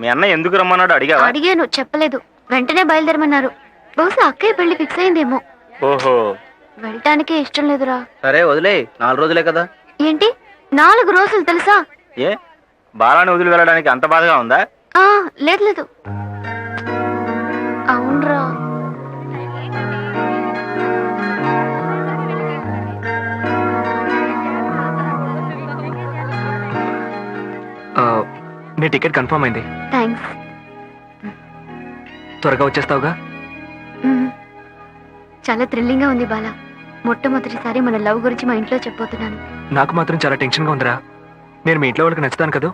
మీ అన్న ఎందుకు రమ్మన్నాడు అడిగావా? అడిగాను, చెప్పలేదు. వెంటనే బయలుదేరమన్నారు. బహుశా అక్కయ్య పెళ్లి ఫిక్స్ అయిందేమో. ఓహో, వెళ్ళటానికే ఇష్టం లేదురా. సరే వదిలే, 4 రోజులే కదా. ఏంటి 4 రోజులు తెలుసా? ఏ బాలాని వదిలి వెళ్ళడానికి అంత బాధగా ఉందా? లేదు లేదు. అవునరా. నీ టికెట్ కన్ఫర్మ్ అయింది. థ్యాంక్స్. త్వరగా వచ్చేస్తావుగా? చాలా థ్రిల్లింగ్ గా ఉంది బాలా. మొట్టమొదటిసారి మన లవ్ గురించి మా ఇంట్లో చెప్పబోతున్నాను. నాకు మాత్రం చాలా టెన్షన్ గా ఉందిరా. నేను మీ ఇంట్లో వాళ్ళకి నచ్చుతాను కదా?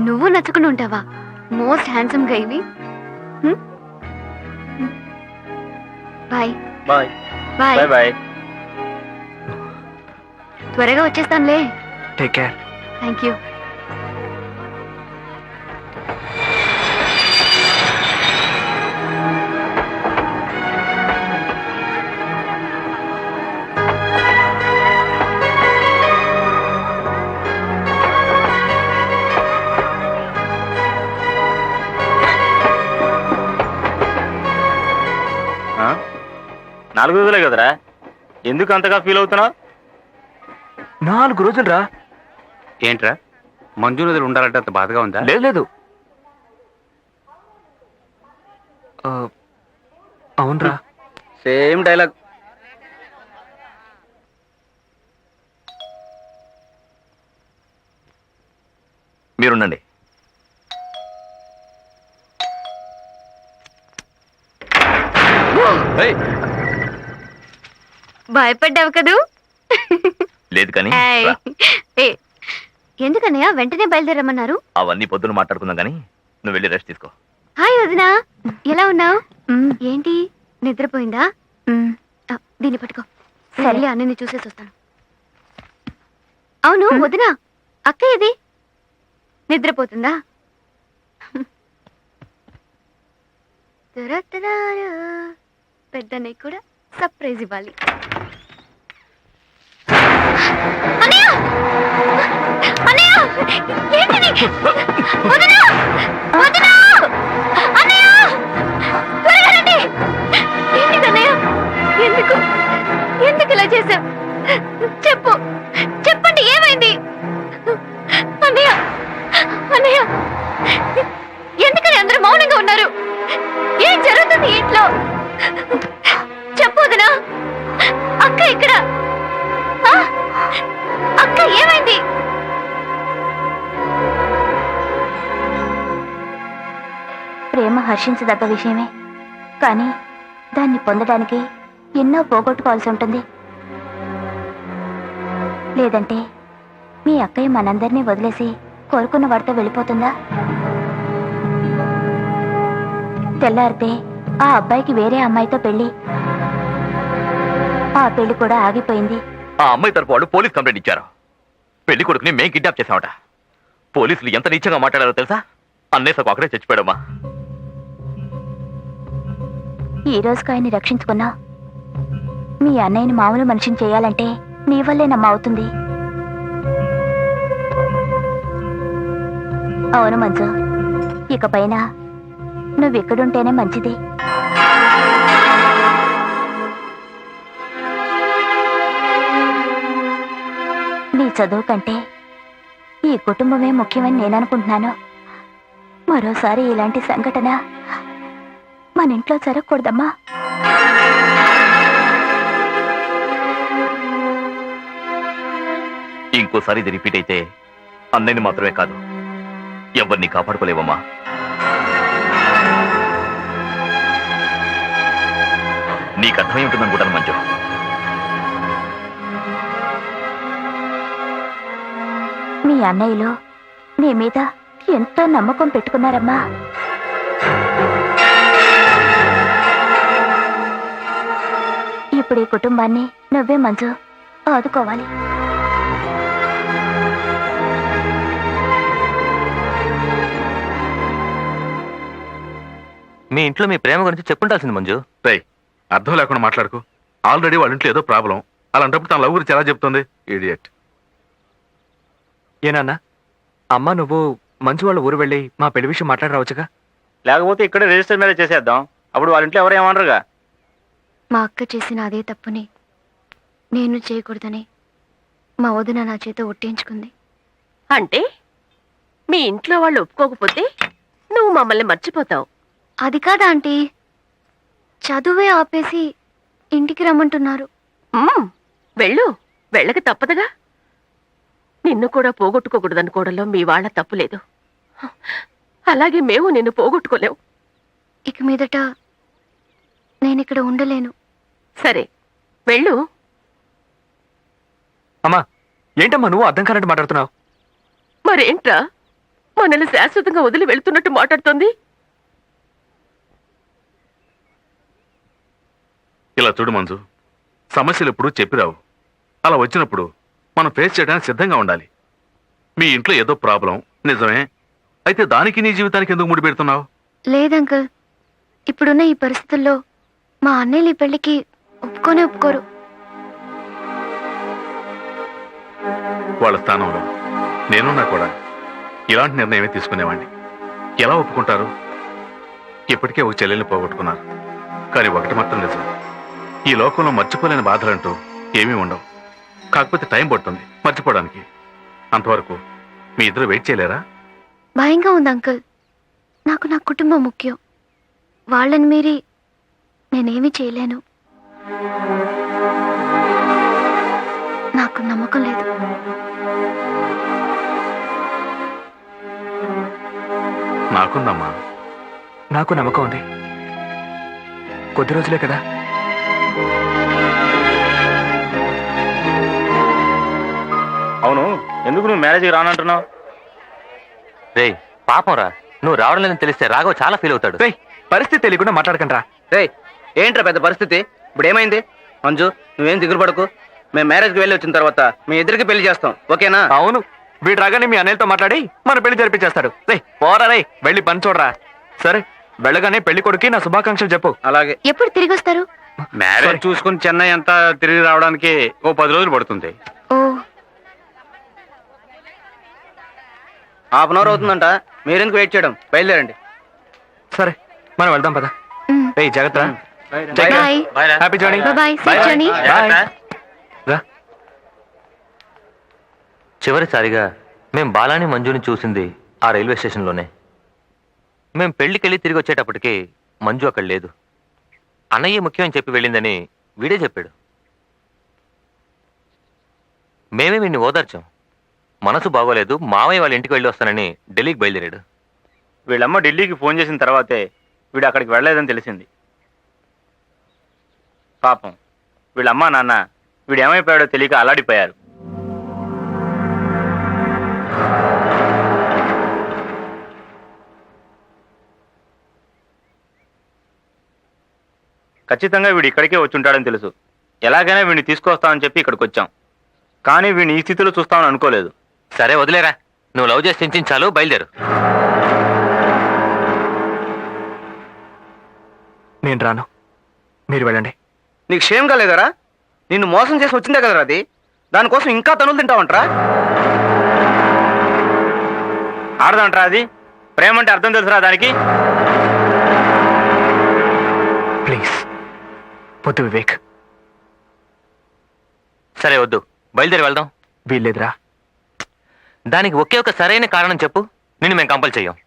నువ్వు నచ్చుకుని ఉంటావా? మోస్ట్ హ్యాండ్సమ్ గా ఇవి. Bye bye. Bye. Bye bye. త్వరగా వచ్చేస్తానులే. Take care. Thank you. ఆ? 4 రోజులే కదరా, ఎందుకు అంతగా ఫీల్ అవుతున్నావు? 4 రోజులు రా. ఏంట్రా, మంజు నదులు ఉండాలంటే అంత బాధగా ఉందా? లేదు లేదు. అవునరా. Same dialogue. మీరుండండి. భయపడ్డావు కదూ? లేదు కానీ ఏయ్. రా. ఎందుకన్నయ్య వెంటనే బయలుదేరమన్నారు? అవన్నీ పొద్దున మాట్లాడుకుందాం కానీ నువ్వు వెళ్ళి రెస్ట్ తీసుకో. హాయ్ వదినా, ఎలా ఉన్నావు? ఏంటి నిద్రపోయిందా? దీన్ని పట్టుకో. సరే అన్నని చూసేసి వస్తాను. అవును వదినా, అక్క ఏది? నిద్రపోతుందా? పెద్దన్నయ్య కూడా సర్ప్రైజ్ ఇవ్వాలి. అన్నయ్య! అన్నయ్య! ఏంటిది? వదినా! వదినా! అన్నయ్య! త్వరగా రండి! ఏంటిది అన్నయ్య? ఎందుకు ఇలా చేశావు? చెప్పు, చెప్పండి, ఏమైంది? అన్నయ్య! అన్నయ్య! ఎందుకని అందరూ మౌనంగా ఉన్నారు? ఏం జరుగుతుంది ఇంట్లో? చెప్పు వదినా. అక్క ఇక్కడ. అక్క ఏమైంది? ప్రేమ హర్షించదగ్గ విషయమే, కానీ దాన్ని పొందడానికి ఎన్నో పోగొట్టుకోవాల్సి ఉంటుంది. లేదంటే మీ అక్కయ్య మనందరినీ వదిలేసి కోరుకున్న వాడితో వెళ్ళిపోతుందా? తెల్లారితే ఆ అబ్బాయికి వేరే అమ్మాయితో పెళ్లి. ఆ పెళ్లి కూడా ఆగిపోయింది. ఆ అమ్మాయి తరపు వాళ్ళు పోలీస్ కంప్లైంట్ ఇచ్చారు. పెళ్లి కొడుకుని మేం కిడ్నాప్ చేశామట. పోలీసులు ఎంత నీచంగా మాట్లాడారో తెలుసా? అన్నేసకు అక్కడే చచ్చిపోయాడమ్మా. ఈ రోజుకి ఆయన్ని రక్షించుకున్నా. మీ అన్నయ్యని మామూలు మనిషిని చేయాలంటే నీ వల్లే అవుతుంది. అవును మంజు, ఇకపైన నువ్వెక్కడుంటేనే మంచిది. నీ చదువు కంటే ఈ కుటుంబమే ముఖ్యమని నేననుకుంటున్నాను. మరోసారి ఇలాంటి సంఘటన మన ఇంట్లో జరగకూడదమ్మా. ఇంకోసారి ఇది రిపీట్ అయితే అన్నయ్యని మాత్రమే కాదు, ఎవరిని కాపాడుకోలేవమ్మా. నీకు అర్థమై ఉంటుందనుకుంటాను మంజు. మీ అన్నయ్యలు నీ మీద ఎంతో నమ్మకం పెట్టుకున్నారమ్మా. ఇప్పుడు ఈ కుటుంబాన్ని నువ్వే మంజు ఆదుకోవాలి. మీ ఇంట్లో మీ ప్రేమ గురించి చెప్పుంటాల్సింది మంజు. అర్థం లేకుండా మాట్లాడుకో. ఆల్రెడీ వాళ్ళ ఇంట్లో ఏదో ప్రాబ్లం. అలాంటప్పుడు తన లవ్ గురించి ఎలా చెప్తుంది? ఇడియట్. ఏనన్నా, అమ్మ నువ్వు మంచు వాళ్ళ ఊరు వెళ్ళి మా పెళ్లి విషయం మాట్లాడి రావచ్చుగా. లేకపోతే ఇక్కడే రిజిస్టర్ మీద చేసేద్దాం. అప్పుడు వాళ్ళ ఇంట్లో ఎవరు ఏమనరుగా. మా అక్క చేసిన అదే తప్పుని నేను చేయకూడదని మా వదిన నా చేత ఒట్టించుకుంది. అంటే మీ ఇంట్లో వాళ్ళు ఒప్పుకోకపోతే నువ్వు మమ్మల్ని మర్చిపోతావు. అది కాదా ఆంటీ, చదువే ఆపేసి ఇంటికి రమ్మంటున్నారు. ఉమ్, వెళ్ళు, వెళ్ళక తప్పదుగా. నిన్ను కూడా పోగొట్టుకోకూడదనుకోవడంలో మీ వాళ్ళ తప్పు లేదు. అలాగే మేము నిన్ను పోగొట్టుకోలేవు. ఇక మీదట నేనిక్కడ ఉండలేను. సరే వెళ్ళు. అమ్మా, ఏంటమ్మా నువ్వు అర్థం కానట్టు మాట్లాడుతున్నావు? మరేంట్రా మనల్ని శాశ్వతంగా వదిలి వెళ్తున్నట్టు మాట్లాడుతోంది? ఇలా చూడు మంజు, సమస్యలు ఎప్పుడు చెప్పిరావు. అలా వచ్చినప్పుడు మనం ఫేస్ చేయడానికి సిద్ధంగా ఉండాలి. మీ ఇంట్లో ఏదో ప్రాబ్లం నిజమే, అయితే దానికి నీ జీవితానికి ఎందుకు ముడి పెడుతున్నావు? లేదంకల్, ఇప్పుడున్న ఈ పరిస్థితుల్లో మా అన్నయ్యలు ఈ పెళ్లికి ఒప్పుకోరు. వాళ్ళ స్థానంలో నేనున్నా కూడా ఇలాంటి నిర్ణయమే తీసుకునేవాడిని. ఎలా ఒప్పుకుంటారు? ఇప్పటికే ఒక చెల్లెల్ని పోగొట్టుకున్నారు. కానీ ఒకటి మాత్రం నిజం, ఈ లోకంలో మర్చిపోలేని బాధలంటూ ఏమీ ఉండవు. కాకపోతే టైం పడుతుంది మర్చిపోవడానికి. అంతవరకు మీ ఇద్దరు వెయిట్ చేయలేరా? భయంగా ఉంది అంకుల్. నాకు నా కుటుంబం ముఖ్యం. వాళ్ళని మీరి నేనేమీ చేయలేను. నాకు నమ్మకం లేదు. నాకుందమ్మా. నాకు నమ్మకం ఉంది. కొద్ది రోజులే కదా. అవును, ఎందుకు నువ్వు మ్యారేజ్కి రానంటున్నావు? రే పాపం రా, నువ్వు రావడం లేదని తెలిస్తే రాఘవ్ చాలా ఫీల్ అవుతాడు. రేయ్, పరిస్థితి తెలియకుండా మాట్లాడకండి రా. రే ఏంట్రా పెద్ద పరిస్థితి? ఇప్పుడు ఏమైంది? మంజు, నువ్వేం దిగులు పడకు. మేము మ్యారేజ్కి వెళ్ళి వచ్చిన తర్వాత మీ ఇద్దరికి పెళ్లి చేస్తాం, ఓకేనా? అవును, వీడు రాగానే మీ అన్నయ్యతో మాట్లాడి మన పెళ్లి జరిపించేస్తాడు. రే పోరా, రే వెళ్ళి పని చూడరా. సరే, వెళ్ళగానే పెళ్లి కొడుకి నా శుభాకాంక్షలు చెప్పు. అలాగే. ఎప్పుడు తిరిగి వస్తారు? మ్యారేజ్ చూసుకుని చెన్నై అంతా తిరిగి రావడానికి ఓ 10 రోజులు పడుతుంది. ఓ, హాఫ్ అన్ అవర్ అవుతుందంట. మీరెందుకు వెయిట్ చేయడం? బయలుదేరండి. సరే, మనం వెళ్దాం పద. మ్, రే జాగ్రత్త. Bye. Happy journey. Bye. Safe journey. రా. చివరిసారిగా మేం బాలాని మంజుని చూసింది ఆ రైల్వే స్టేషన్లోనే. మేం పెళ్లికెళ్ళి తిరిగి వచ్చేటప్పటికి మంజు అక్కడ లేదు. అన్నయ్య ముఖ్యమని చెప్పి వెళ్ళిందని వీడే చెప్పాడు. మేమే వీడిని ఓదార్చాం. మనసు బాగోలేదు, మావయ్య వాళ్ళ ఇంటికి వెళ్ళి వస్తానని ఢిల్లీకి బయలుదేరాడు. వీళ్ళమ్మ ఢిల్లీకి ఫోన్ చేసిన తర్వాతే వీడు అక్కడికి వెళ్ళలేదని తెలిసింది. పాపం వీళ్ళమ్మ నాన్న వీడు ఏమైపోయాడో తెలియక అల్లాడిపోయారు. ఖచ్చితంగా వీడు ఇక్కడికే వచ్చి ఉంటాడని తెలుసు. ఎలాగైనా వీడిని తీసుకొస్తామని చెప్పి ఇక్కడికి వచ్చాం. కానీ వీడిని ఈ స్థితిలో చూస్తామని అనుకోలేదు. సరే వదిలేరా, నువ్వు లవ్ చేసి చించాలు, బయలుదేరు. నేను రాను, మీరు వెళ్ళండి. నీకు క్షేమం కాలేదరా? నిన్ను మోసం చేసి వచ్చిందే కదరా అది. దానికోసం ఇంకా తనులు తింటావంటరా? ఆడదంటరా అది? ప్రేమ అంటే అర్థం తెలుసురా దానికి? ప్లీజ్ వద్దు వివేక్. సరే వద్దు, బయలుదేరి వెళ్దాం. వీల్లేదురా. దానికి ఒకే ఒక సరైన కారణం చెప్పు, నిన్ను మేము కంపల్ చెయ్యం.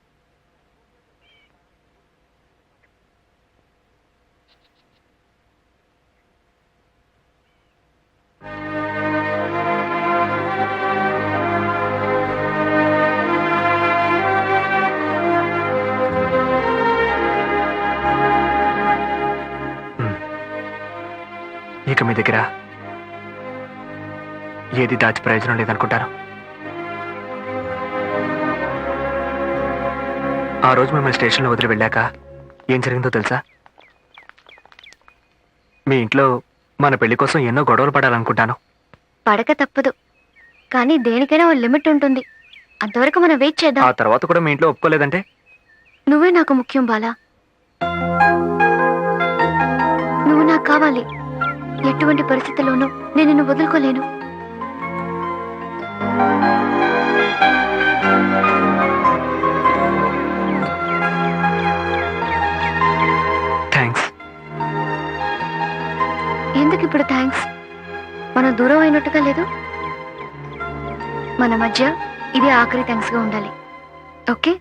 ఇక మీ దగ్గర ఏది దాచి ప్రయోజనం లేదనుకుంటాను. ఆ రోజు మిమ్మల్ని స్టేషన్లో వదిలి వెళ్ళాక ఏం జరిగిందో తెలుసా? మీ ఇంట్లో మన పెళ్లి కోసం ఎన్నో గొడవలు పడాలనుకుంటాను. పడక తప్పదు, కానీ దేనికైనా ఓ లిమిట్ ఉంటుంది. అంతవరకు మనం వెయిట్ చేద్దాం. ఆ తర్వాత కూడా మీ ఇంట్లో ఒప్పుకోలేదంటే? నువ్వే నాకు ముఖ్యం బాలా. నువ్వు నాకు కావాలి. ఎటువంటి పరిస్థితుల్లోనూ నేను నిన్ను వదులుకోలేను. ఇప్పుడు థ్యాంక్స్? మనం దూరం అయినట్టుగా లేదు. మన మధ్య ఇది ఆఖరి థ్యాంక్స్ గా ఉండాలి. ఓకే?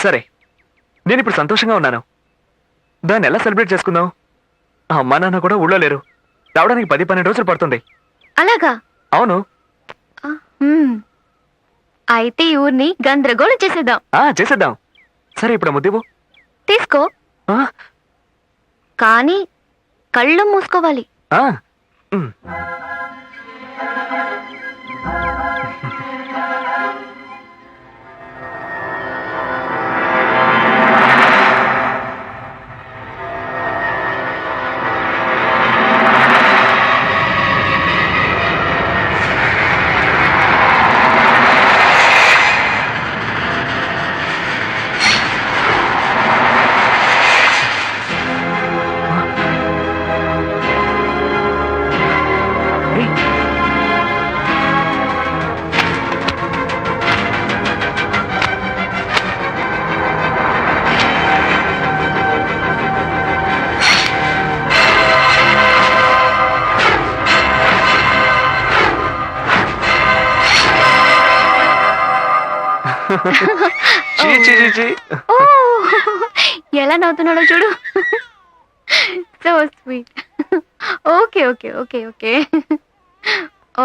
సరే, నేను ఇప్పుడు సంతోషంగా ఉన్నాను. దాన్ని ఎలా సెలబ్రేట్ చేసుకుందాం? ఆ అమ్మా నాన్న కూడా ఊళ్ళో లేరు. రావడానికి 10-12 రోజులు పడుతుంది. అలాగా? అవును. అయితే ఈ ఊరిని గందరగోళం చేసేద్దాం. చేసేద్దాం. సరే, ఇప్పుడు ముద్దివు. తీసుకో, కానీ కళ్ళు మూసుకోవాలి. ఓ, ఎలా నవ్వుతున్నాడో చూడు. So sweet. Okay okay okay okay. ఓ,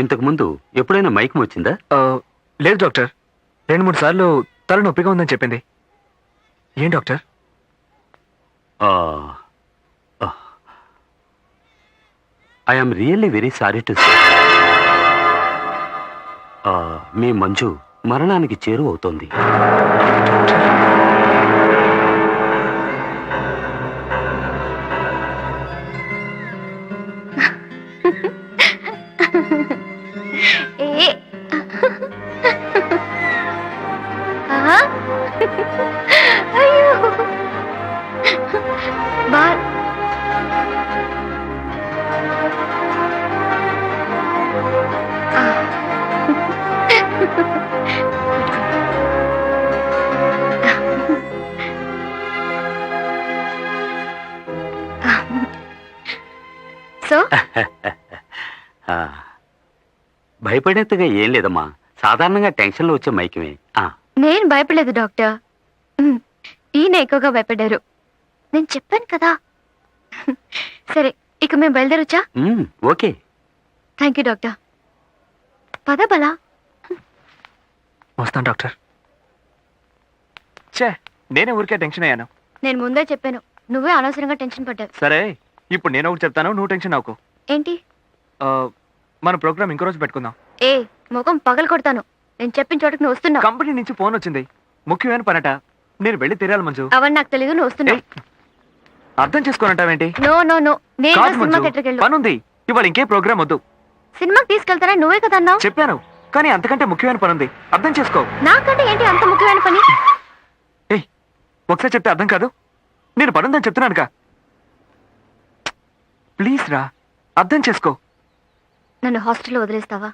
ఇంతకు ముందు ఎప్పుడైనా మైకం వచ్చిందా? లేదు డాక్టర్. 2-3 సార్లు తల నొప్పిగా ఉందని చెప్పింది. ఏం doctor? I'm really very sorry to say. మీ మంజు మరణానికి చేరువవుతోంది. ఏ, ఆహా. అయ్యో, సో భయపడేంతగా ఏం లేదమ్మా, సాధారణంగా టెన్షన్లో వచ్చే మైకమే. నేను భయపడలేదు డాక్టర్. ఈయన ఎక్కువగా భయపడ్డారు. నేను చెప్పాను కదా. సరే, ఇక మేము బయలుదేరొచ్చా? ఓకే. Thank you doctor. పద బలా. వస్తాను డాక్టర్. నేనే ఊరికే టెన్షన్ అయ్యాను. నేను ముందే చెప్పాను, నువ్వే అనవసరంగా టెన్షన్ పడ్డావు. సరే, ఇప్పుడు నేను ఒకటి చెప్తాను, నువ్వు టెన్షన్ అవ్వకు. ఏంటి? మన ప్రోగ్రామ్ ఇంకో రోజు పెట్టుకుందాం. ఏ, ముఖం పగలు కొడతాను. నేను చెప్పిన చోటకి నువ్వు వస్తున్నావు. కంపెనీ నుంచి ఫోన్ వచ్చింది, ముఖ్యమైన పనట. నేను వెళ్ళి తీరాలి మంజు. అవన్నీ నాకు తెలియదు, నువ్వు వస్తున్నావు. అర్థం చేసుకోనంటావేంటి? నో నో నో, నేను కాదు సినిమా మంజు, థియేటర్కి వెళ్ళు. పనుంది. ఇవాళ ఇంకే ప్రోగ్రామ్ వద్దు. సినిమాకి తీసుకెళ్తారా? నువ్వే కదా అన్నావు. చెప్పాను, కానీ అంతకంటే ముఖ్యమైన పనుంది. అర్థం చేసుకో. నాకంటే ఏంటి అంత ముఖ్యమైన పని? ఒకసారి చెప్తే అర్థం కాదు. నేను పనుందని చెప్తున్నానుగా. ప్లీజ్ రా, అర్థం చేసుకో. నన్ను హాస్టల్లో వదిలేస్తావా?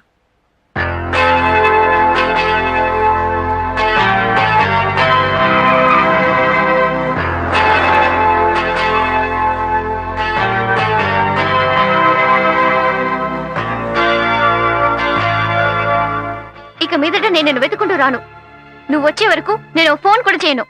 ఇక మీదట నేను నిన్ను వెతుకుంటూ రాను. నువ్వు వచ్చే వరకు నేను ఫోన్ కూడా చేయను.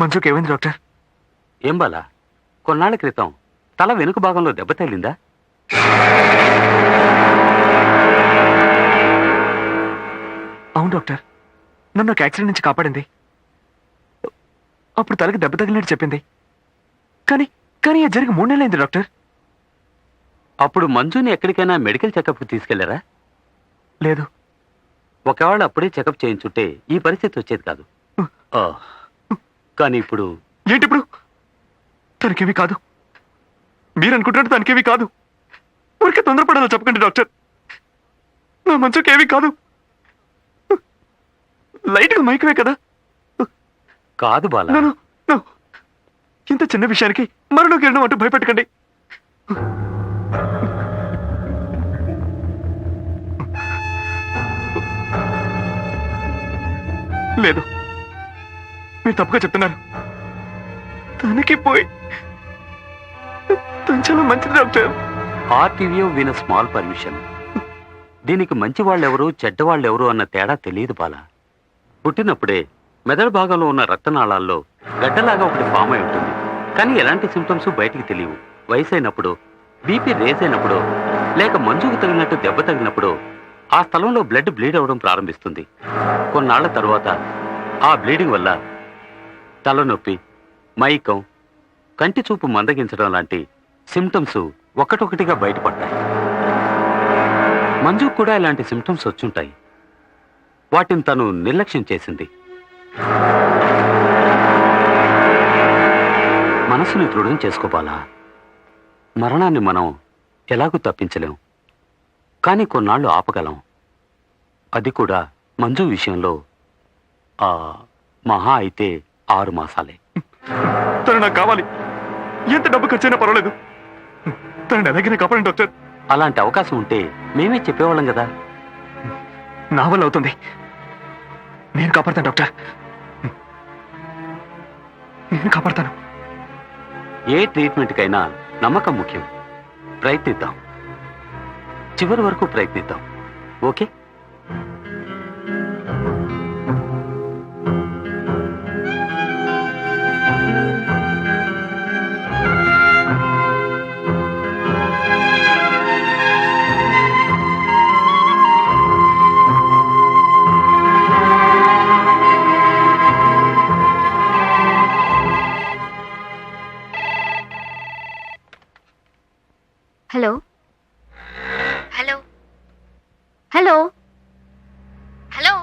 మంజుకి ఏమైంది డాక్టర్? ఏం బాలా, కొన్నాళ్ల క్రితం తల వెనుక భాగంలో దెబ్బ తగిలిందా? అవును డాక్టర్, నన్ను ఒక యాక్సిడెంట్ నుంచి కాపాడింది. అప్పుడు తలకి దెబ్బ తగిలినట్టు చెప్పింది. కానీ కానీ అది జరిగి 3 నెలలైంది డాక్టర్. అప్పుడు మంజుని ఎక్కడికైనా మెడికల్ చెకప్కి తీసుకెళ్లారా? లేదు. ఒకవేళ అప్పుడే చెకప్ చేయించుంటే ఈ పరిస్థితి వచ్చేది కాదు. ఆ, కానీ ఇప్పుడు ఏంటి ఇప్పుడు? తనకేమీ కాదు. మీరు అనుకుంటున్నట్టు తనకేమీ కాదు. ఊరికే తొందరపడాలో చెప్పకండి డాక్టర్. నా మంచుకేమీ కాదు. లైట్గా మైకమే కదా. కాదు బాలా. No, no, no. ఇంత చిన్న విషయానికి మరణంకి వెళ్ళడం అంటూ భయపెట్టకండి. లేదు, మీరు తప్పుగా చెప్తున్నారు. తనకి పోయి తను చాలా మంచిది డాక్టర్. ఆర్టీవీఓ విన్ స్మాల్ పర్మిషన్. దీనికి మంచి వాళ్ళెవరు చెడ్డవాళ్ళెవరు అన్న తేడా తెలియదు బాలా. పుట్టినప్పుడే మెదడు భాగంలో ఉన్న రక్తనాళాల్లో గడ్డలాగా ఒకటి ఫామ్ అయి ఉంటుంది. కానీ ఎలాంటి సిమ్టమ్స్ బయటికి తెలియవు. వయసు అయినప్పుడు, బీపీ రేజ్ అయినప్పుడు, లేక మంచుకు తగిలినట్టు దెబ్బ తగిలినప్పుడు ఆ స్థలంలో బ్లడ్ బ్లీడ్ అవ్వడం ప్రారంభిస్తుంది. కొన్నాళ్ల తర్వాత ఆ బ్లీడింగ్ వల్ల తలనొప్పి, మైకం, కంటి చూపు మందగించడం లాంటి సిమ్టమ్స్ ఒక్కటొక్కటిగా బయటపడ్డాయి. మంజుకు కూడా ఇలాంటి సిమ్టమ్స్ వచ్చుంటాయి. వాటిని తను నిర్లక్ష్యం చేసింది. మనసుని దృఢం చేసుకోవాలా. మరణాన్ని మనం ఎలాగూ తప్పించలేం, కానీ కొన్నాళ్ళు ఆపగలం. అది కూడా మంజు విషయంలో మహా అయితే 6 మాసాలే. తను నాకు కావాలి. ఎంత డబ్బు ఖర్చైనా పర్వాలేదు. తనని ఎలాగైనా కాపాడండి డాక్టర్. అలాంటి అవకాశం ఉంటే మేమే చెప్పేవాళ్ళం కదా. నా వల్ల అవుతుంది. నేను కాపాడతాను డాక్టర్. నేను కాపాడతాను. ఏ ట్రీట్మెంట్కైనా నమ్మకం ముఖ్యం. ప్రయత్నిద్దాం, చివరి వరకు ప్రయత్నిద్దాం. Okay? Hello hello hello hello.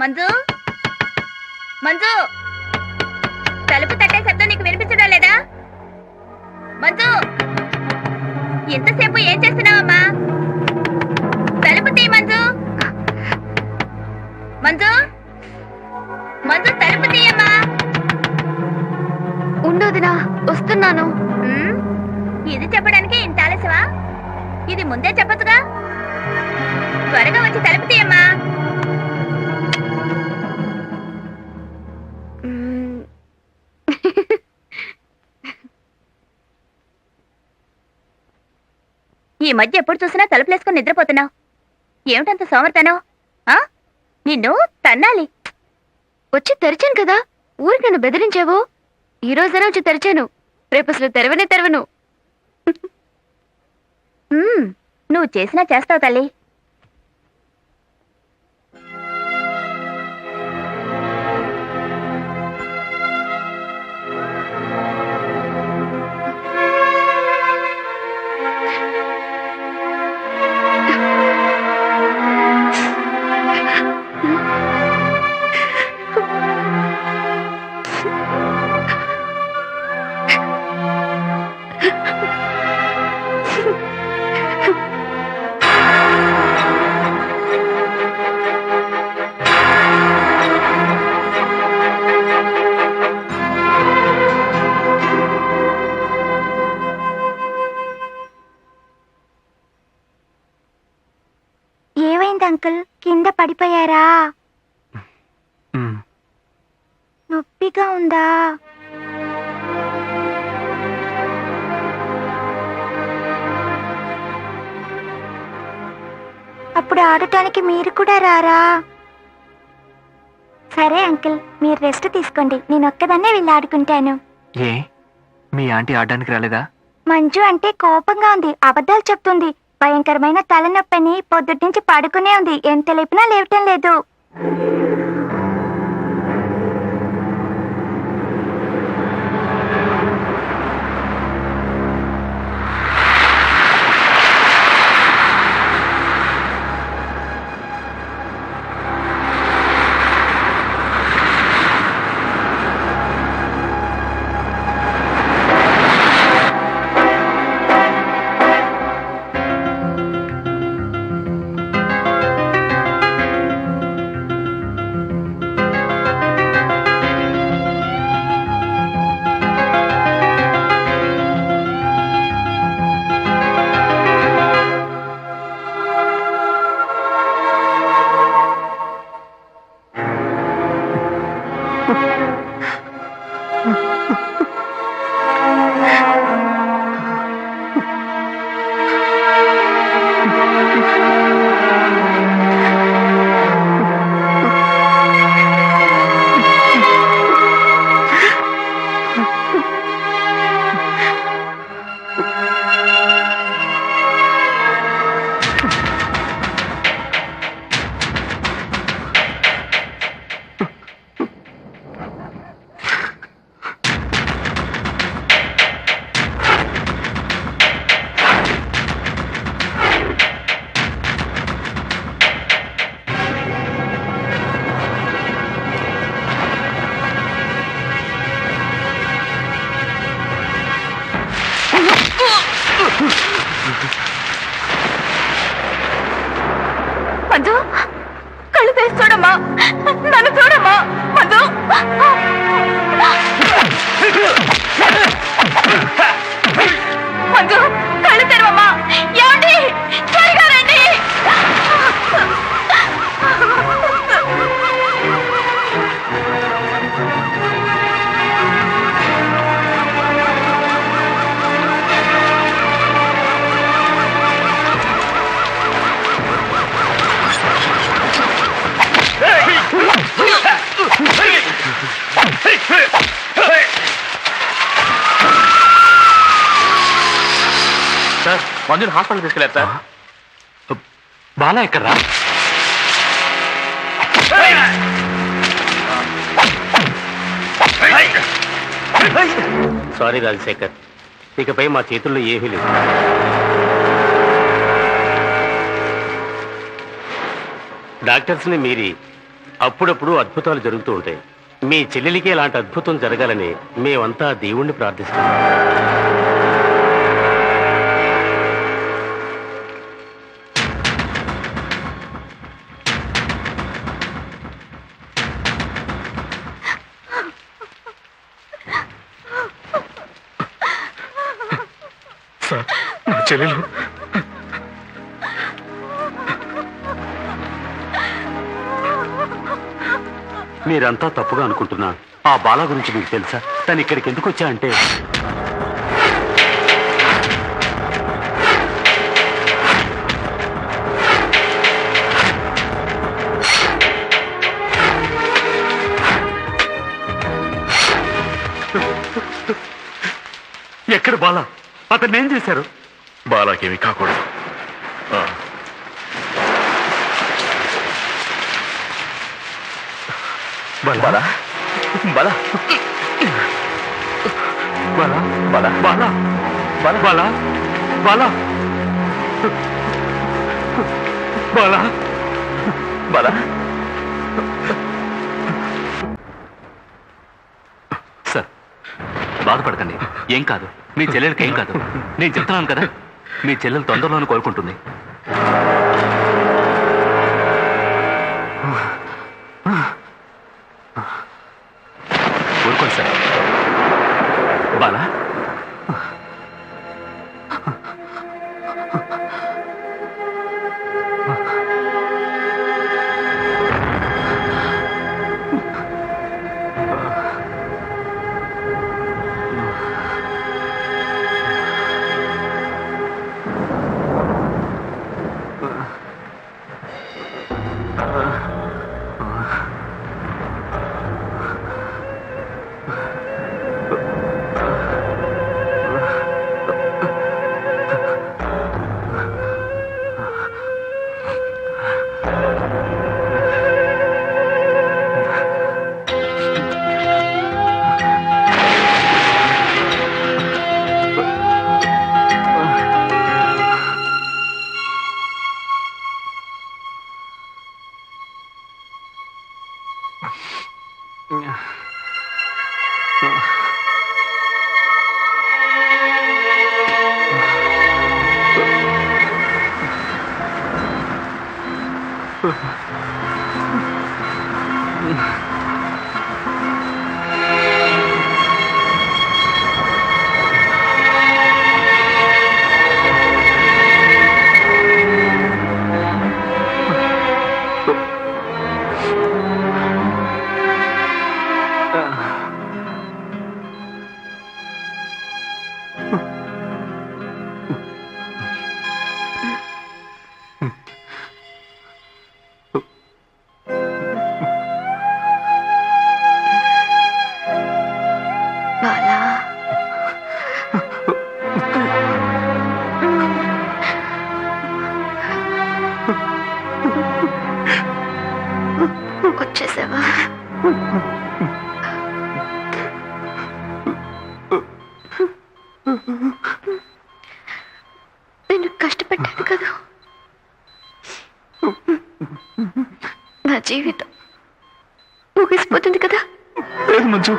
Manju, Manju, తలుపు తట్టే శబ్దం నీకు వినిపించడం లేదా? మంజు, ఎంతసేపు ఏం చేస్తున్నావమ్మా? తలుపు తీ మంజు. మంజు, మంజు, తలుపు తీయమ్మా. ఉండోదినా, వస్తున్నాను. ఇది చెప్పడానికి ఇంత ఆలస్యమా? ఇది ముందే చెప్పొచ్చుగా. త్వరగా వచ్చి తలుపు తీయమ్మా. ఈ మధ్య ఎప్పుడు చూసినా తలుపులేసుకుని నిద్రపోతున్నావు. ఏమిటంత సోమర్తనం? ఆ? నిన్ను తన్నాలి. వచ్చి తెరిచాను కదా, ఊరికి నన్ను బెదిరించావు. ఈ రోజైనా వచ్చి తెరిచాను, రేపు అసలు తెరవను. నువ్వు చేసినా చేస్తావు తల్లి. ఏమైంది అంకుల్, కింద పడిపోయారా? నొప్పిగా ఉందా? అప్పుడు ఆడటానికి మీరు కూడా రారా? సరే అంకుల్, మీరు రెస్ట్ తీసుకోండి, నేను ఒక్కదాన్నే వెళ్ళి ఆడుకుంటాను. ఏ మీ ఆంటీ ఆడడానికి రాలేదా? మంజు అంటే కోపంగా ఉంది, అబద్ధాలు చెప్తుంది. భయంకరమైన తలనొప్పని పొద్దుటి నుంచి పడుకునే ఉంది, ఎంత లేపినా లేవటం లేదు. మంజు, కళ్ళు తెరిచి చూడమ్మా, నన్ను చూడమ్మా మంజు. మంజు, కళ్ళు తెరవమ్మా. ఏమండి, త్వరగా రండి. సార్, మంజుని హాస్పిటల్ తీసుకెళ్ళారు సార్. బాలా ఎక్కడ్రా? సారీ రాజశేఖర్, ఇకపై మా చేతుల్లో ఏమీ లేదు. డాక్టర్స్ని మీరి అప్పుడప్పుడు అద్భుతాలు జరుగుతూ ఉంటాయి. మీ చెల్లెలికి ఇలాంటి అద్భుతం జరగాలని మేమంతా దేవుణ్ణి ప్రార్థిస్తున్నాం. సార్, నా చెల్లెలు మీరంతా తప్పుగా అనుకుంటున్నా. ఆ బాల గురించి మీకు తెలుసా? తను ఇక్కడికి ఎందుకు వచ్చా అంటే ఎక్కడ బాలా? అతన్ని ఏం చేశారు? బాలాకేమీ కాకూడదు. ఆ. బాలా బాలా బాలా బాలా బాలా బాలా బాలా బాలా బాలా బాలా. సార్, బాధపడకండి, ఏం కాదు. మీ చెల్లెలకి ఏం కాదు. నేను చెప్తున్నాను కదా, మీ చెల్లెలు తొందరలోనే కోలుకుంటుంది. ఊరుకోండి సార్. బాలా బాలా వచ్చేసావా? నేను కష్టపడ్డాను కదా, నా జీవితం ముగిసిపోతుంది కదా. లేదు మంజు,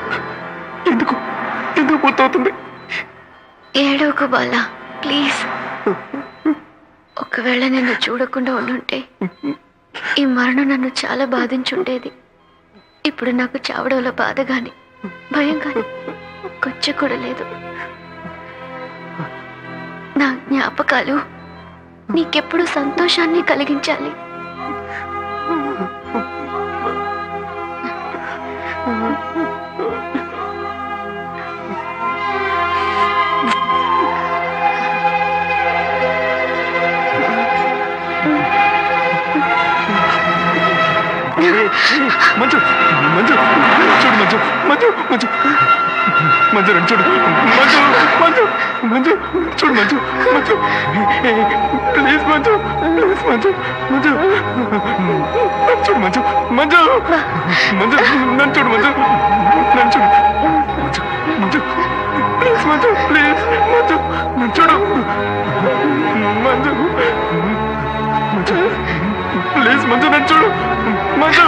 ఎందుకు ఎందుకు పూర్తవుతుంది? ఏడవకు బాలా, ప్లీజ్. ఒకవేళ నిన్ను చూడకుండా ఉండుంటే ఈ మరణం నన్ను చాలా బాధించుండేది. ఇప్పుడు నాకు చావడంలో బాధ గాని భయం గాని కొంచెం కూడా లేదు. నా జ్ఞాపకాలు నీకెప్పుడు సంతోషాన్ని కలిగించాలి. మంజు మంజు చూడు, మంజు మంజు మంజు మంజు రండి చూడు, మంజు మంజు మంజు చూడు, మంజు మంజు ప్లీజ్ మంజు, ప్లీజ్ మంజు మంజు చూడు, మంజు మంజు మంజు నన్ను చూడు, మంజు నన్ను చూడు, మంజు మంజు ప్లీజ్ మంజు, ప్లీజ్ మంజు నన్ను చూడు, మంజు మంజు ప్లీజ్ మంజు నన్ను చూడు, మంజు.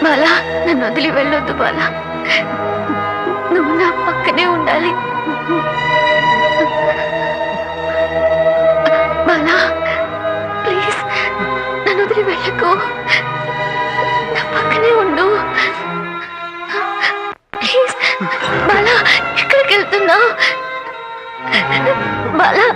బాలా, నన్ను వదిలి వెళ్ళొద్దు బాలా, నువ్వు నా పక్కనే ఉండాలి. బాలా ప్లీజ్, నన్ను వదిలి వెళ్ళకు, నా పక్కనే ఉండు ప్లీజ్. బాలా, ఎక్కడికి వెళ్తున్నావు? బాలా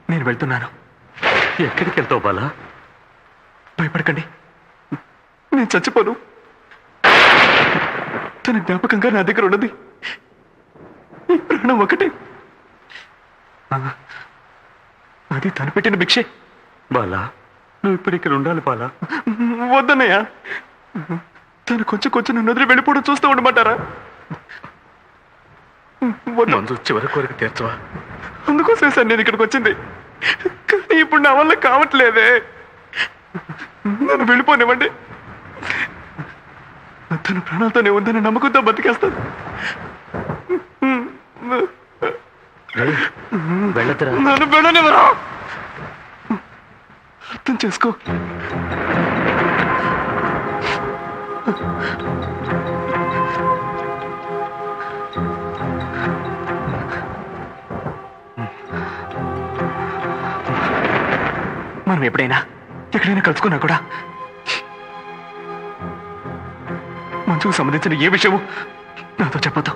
నేను వెళ్తున్నాను. ఎక్కడికి వెళ్తావు బాలా? భయపడకండి, నేను చచ్చిపోను. తన జ్ఞాపకంగా నా దగ్గర ఉన్నది ఈ ప్రాణం ఒకటే. అది తను పెట్టిన భిక్షే. బాలా, నువ్వు ఇప్పుడు ఇక్కడ ఉండాలి బాలా. వద్దన్నయ్య, తను కొంచెం కొంచెం నన్ను వదిలి వెళ్ళిపోవడం చూస్తూ ఉండమంటారా? వద్దు. మంజు చివరి కోరిక తీర్చవా? అందుకోసమే సార్ నేను ఇక్కడికి వచ్చింది. కానీ ఇప్పుడు నా వల్ల కావట్లేదే. నన్ను వెళ్ళిపోనివ్వండి. తన ప్రాణాలతోనే ఉందని నమ్మకంతో బతికేస్తాను. వెళ్ళదురా. నన్ను వెళ్ళనివ్వరా? అర్థం చేసుకో. మనం ఎప్పుడైనా ఎక్కడైనా కలుసుకున్నా కూడా మంచుకు సంబంధించిన ఏ విషయము నాతో చెప్పొద్దు.